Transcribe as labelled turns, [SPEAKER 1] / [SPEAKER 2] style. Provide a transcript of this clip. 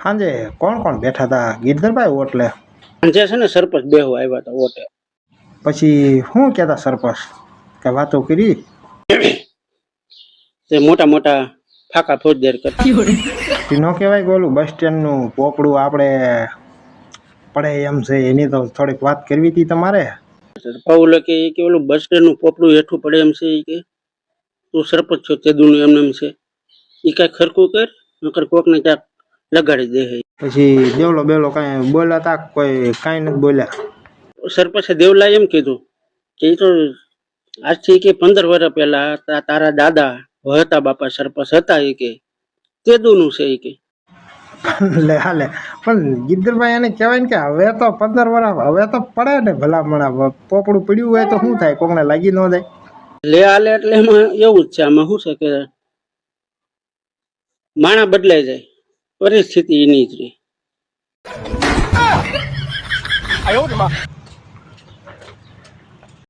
[SPEAKER 1] સાંજે કોણ બેઠા હતા ગિરધરભાઈ ઓટલે?
[SPEAKER 2] સાંજે છે ને સરપંચ બેહવા આવ્યા હતા ઓટે.
[SPEAKER 1] પછી શું કહેતા સરપંચ? કે વાતો કરી?
[SPEAKER 2] તે મોટા મોટા ફાકા ફોજદાર કરતા.
[SPEAKER 1] ન કહેવાય કે ઓલું બસ સ્ટેન્ડનું પોપડું આપણે પડે એમ છે એની તો થોડીક વાત કરવી હતી તમારે.
[SPEAKER 2] પાઉલો કે ઓલું બસ સ્ટેન્ડ નું પોપડું હેઠું પડે એમ છે કે તું સરપંચ છો તે દુનું એમને એમ છે એ કઈ ખરખું કર નકર કોક ને ક્યાંક લગાડી દે.
[SPEAKER 1] પછી દેવલો બેવલો કાંઈ બોલ્યા તા? કોઈ કાંઈ નથી બોલ્યા?
[SPEAKER 2] સરપંચે દેવલા એમ કીધું કે એ તો આજથી કે 15 વર્ષ પહેલા તારા દાદા હતા બાપા સરપંચ હતા એ કે તે દુનું છે એ કે.
[SPEAKER 1] લે હાલે પણ ગિદ્દરભાઈ એને કહેવાય ને કે હવે તો 15 વર્ષ હવે તો પડે ને ભલામણા. પોપડું પડ્યું હોય તો શું થાય? કોકને લાગી ન જાય?
[SPEAKER 2] લે હાલે એટલે એમાં એવું જ છે. આમાં શું છે કે માણા બદલાઈ જાય, પરિસ્થિતિ એની જ રહી.